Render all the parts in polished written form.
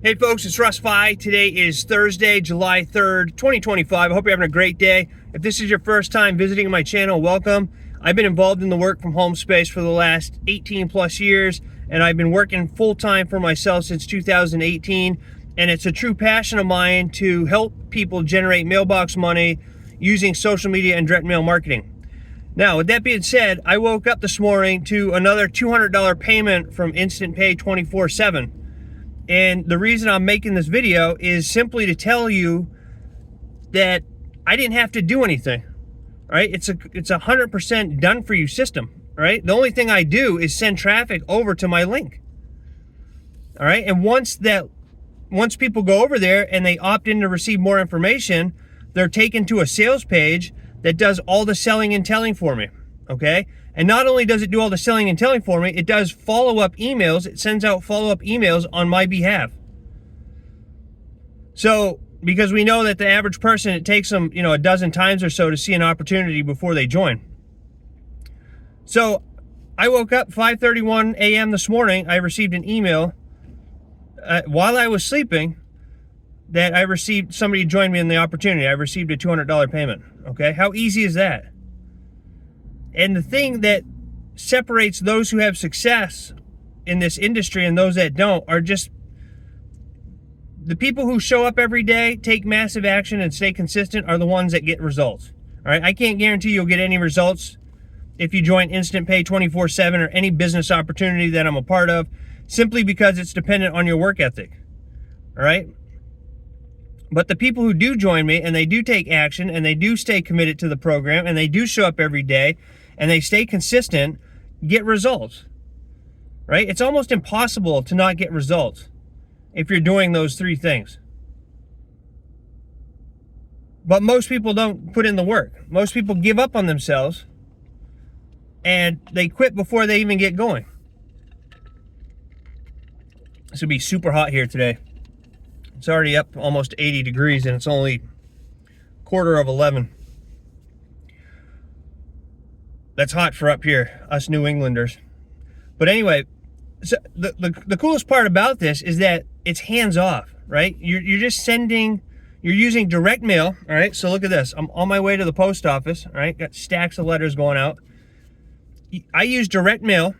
Hey folks, it's Russ. Today is Thursday, July 3rd, 2025. I hope you're having a great day. If this is your first time visiting my channel, welcome. I've been involved in the work from home space for the last 18 plus years, and I've been working full-time for myself since 2018. And it's a true passion of mine to help people generate mailbox money using social media and direct mail marketing. Now, with that being said, I woke up this morning to another $200 payment from Instant Pay 24/7. And the reason I'm making this video is simply to tell you that I didn't have to do anything, right? It's a 100% done for you system, right? The only thing I do is send traffic over to my link, all right? And once people go over there and they opt in to receive more information, they're taken to a sales page that does all the selling and telling for me, okay? And not only does it do all the selling and telling for me, it does follow-up emails. It sends out follow-up emails on my behalf. So, because we know that the average person, it takes them, a dozen times or so to see an opportunity before they join. So, I woke up 5:31 a.m. this morning. I received an email while I was sleeping that somebody joined me in the opportunity. I received a $200 payment, okay? How easy is that? And the thing that separates those who have success in this industry and those that don't are just the people who show up every day, take massive action, and stay consistent are the ones that get results. All right, I can't guarantee you'll get any results if you join Instant Pay 24/7 or any business opportunity that I'm a part of, simply because it's dependent on your work ethic. All right. But the people who do join me and they do take action and they do stay committed to the program and they do show up every day and they stay consistent, get results, right? It's almost impossible to not get results if you're doing those three things. But most people don't put in the work. Most people give up on themselves and they quit before they even get going. It's gonna be super hot here today. It's already up almost 80 degrees and it's only 11:15. That's hot for up here, us New Englanders. But anyway, so the coolest part about this is that it's hands off, right? You're just sending, you're using direct mail, all right? So look at this. I'm on my way to the post office, all right? Got stacks of letters going out. I use direct mail.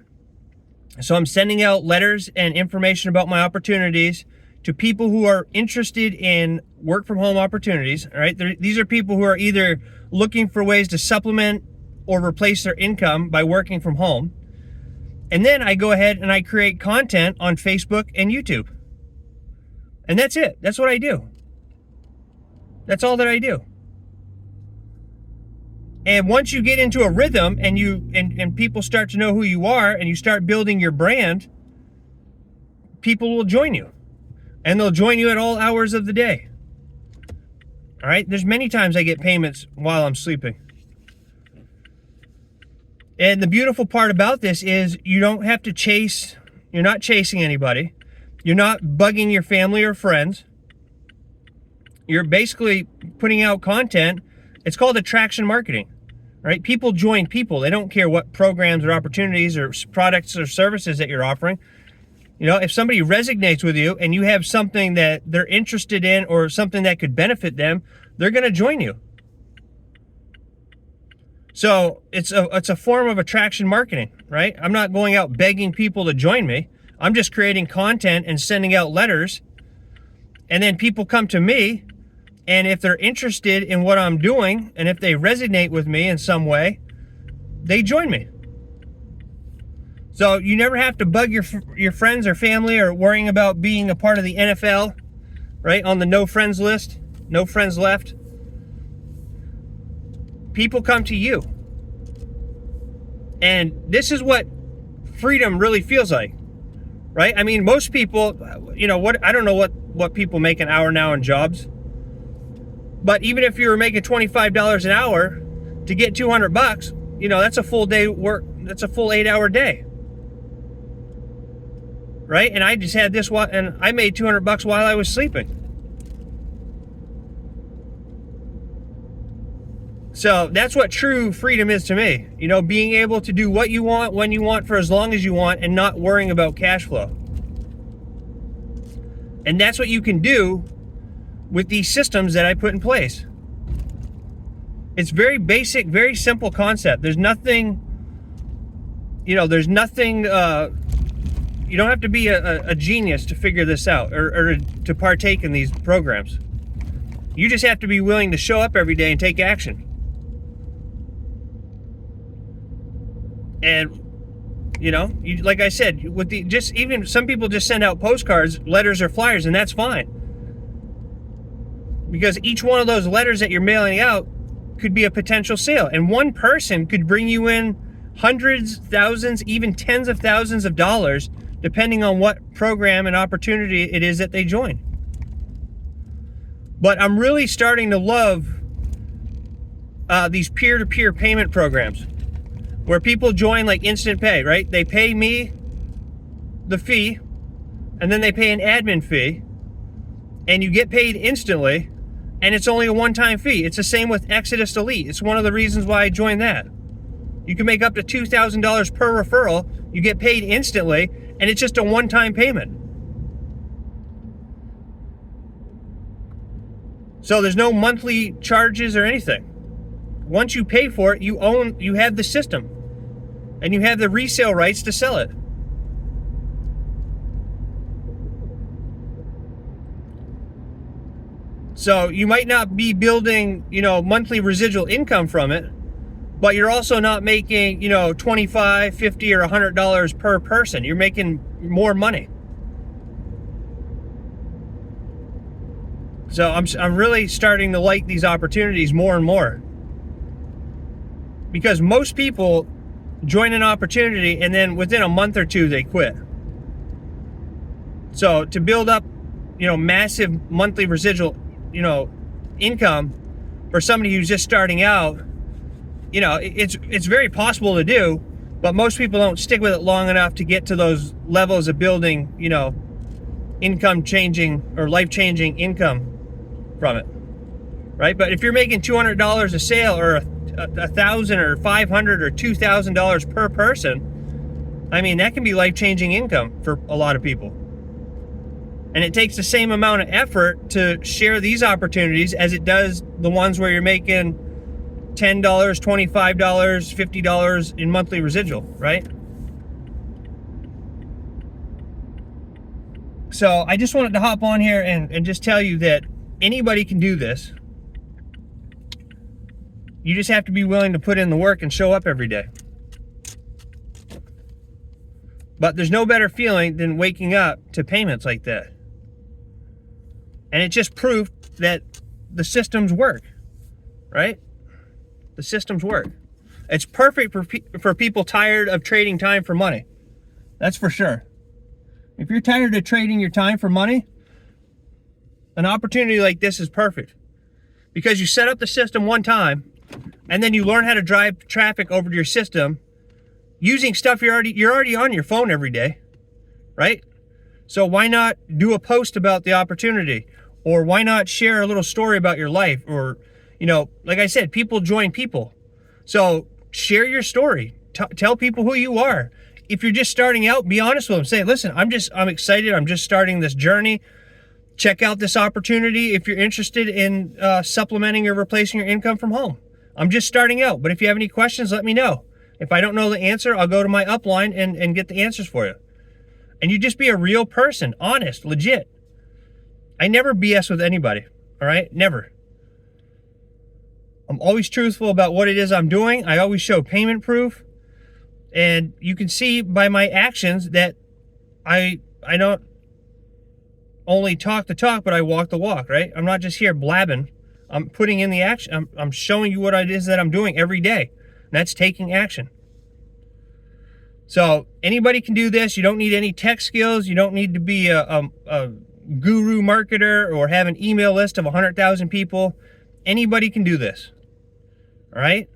So I'm sending out letters and information about my opportunities to people who are interested in work from home opportunities, all right? These are people who are either looking for ways to supplement or replace their income by working from home. And then I go ahead and I create content on Facebook and YouTube. And that's it. That's what I do. That's all that I do. And once you get into a rhythm and and people start to know who you are and you start building your brand, people will join you. And they'll join you at all hours of the day. All right? There's many times I get payments while I'm sleeping. And the beautiful part about this is you don't have to chase, you're not chasing anybody. You're not bugging your family or friends. You're basically putting out content. It's called attraction marketing, right? People join people. They don't care what programs or opportunities or products or services that you're offering. If somebody resonates with you and you have something that they're interested in or something that could benefit them, they're going to join you. So it's a form of attraction marketing, right? I'm not going out begging people to join me. I'm just creating content and sending out letters. And then people come to me, and if they're interested in what I'm doing and if they resonate with me in some way, they join me. So you never have to bug your friends or family or worrying about being a part of the NFL, right? On the no friends list, no friends left. People come to you. And this is what freedom really feels like, right? I mean, most people, I don't know what people make an hour now in jobs. But even if you were making $25 an hour to get $200, that's a full day work. That's a full 8-hour day. Right? And I just had this one, and I made $200 while I was sleeping. So that's what true freedom is to me. Being able to do what you want, when you want, for as long as you want, and not worrying about cash flow. And that's what you can do with these systems that I put in place. It's very basic, very simple concept. There's nothing, you don't have to be a genius to figure this out or to partake in these programs. You just have to be willing to show up every day and take action. And, like I said, with even some people just send out postcards, letters, or flyers, and that's fine. Because each one of those letters that you're mailing out could be a potential sale. And one person could bring you in hundreds, thousands, even tens of thousands of dollars, depending on what program and opportunity it is that they join. But I'm really starting to love these peer-to-peer payment programs where people join like instant pay, right? They pay me the fee, and then they pay an admin fee, and you get paid instantly, and it's only a one-time fee. It's the same with Exodus Elite. It's one of the reasons why I joined that. You can make up to $2,000 per referral. You get paid instantly, and it's just a one-time payment. So there's no monthly charges or anything. Once you pay for it, you have the system, and you have the resale rights to sell it. So you might not be building, monthly residual income from it, but you're also not making, $25, $50, or $100 per person. You're making more money. So I'm really starting to like these opportunities more and more. Because most people join an opportunity and then within a month or two they quit. So to build up, massive monthly residual, income for somebody who's just starting out, it's very possible to do, but most people don't stick with it long enough to get to those levels of building, income changing or life changing income from it, right? But if you're making $200 a sale or $1,000 or $500 or $2,000 per person, I mean, that can be life changing income for a lot of people. And it takes the same amount of effort to share these opportunities as it does the ones where you're making $10, $25, $50 in monthly residual, right? So I just wanted to hop on here and just tell you that anybody can do this. You just have to be willing to put in the work and show up every day. But there's no better feeling than waking up to payments like that. And it just proved that the systems work, right? The systems work. It's perfect for people tired of trading time for money. That's for sure. If you're tired of trading your time for money, an opportunity like this is perfect. Because you set up the system one time, and then you learn how to drive traffic over to your system using stuff you're already on your phone every day, right? So why not do a post about the opportunity? Or why not share a little story about your life? Or, like I said, people join people. So share your story. Tell people who you are. If you're just starting out, be honest with them. Say, listen, I'm excited. I'm just starting this journey. Check out this opportunity if you're interested in supplementing or replacing your income from home. I'm just starting out, but if you have any questions, let me know. If I don't know the answer, I'll go to my upline and get the answers for you. And you just be a real person, honest, legit. I never BS with anybody, all right? Never. I'm always truthful about what it is I'm doing. I always show payment proof. And you can see by my actions that I don't only talk the talk, but I walk the walk, right? I'm not just here blabbing. I'm putting in the action. I'm showing you what it is that I'm doing every day. And that's taking action. So anybody can do this. You don't need any tech skills. You don't need to be a guru marketer or have an email list of 100,000 people. Anybody can do this. All right?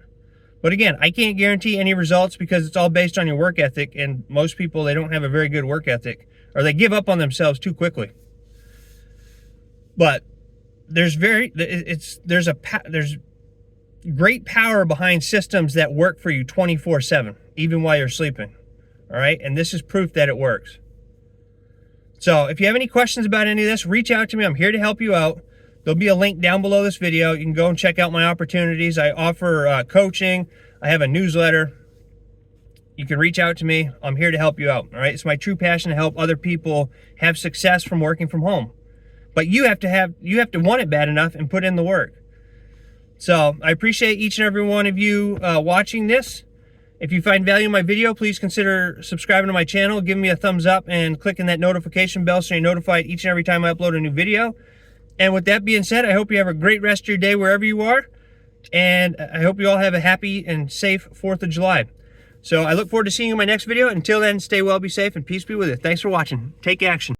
But again, I can't guarantee any results because it's all based on your work ethic, and most people, they don't have a very good work ethic, or they give up on themselves too quickly. But there's great power behind systems that work for you 24/7, even while you're sleeping. All right? And this is proof that it works. So if you have any questions about any of this, reach out to me. I'm here to help you out. There'll be a link down below this video. You can go and check out my opportunities. I offer coaching. I have a newsletter. You can reach out to me. I'm here to help you out. All right. It's my true passion to help other people have success from working from home. But you have to want it bad enough and put in the work. So I appreciate each and every one of you watching this. If you find value in my video, please consider subscribing to my channel, giving me a thumbs up, and clicking that notification bell so you're notified each and every time I upload a new video. And with that being said, I hope you have a great rest of your day wherever you are. And I hope you all have a happy and safe 4th of July. So I look forward to seeing you in my next video. Until then, stay well, be safe, and peace be with you. Thanks for watching. Take action.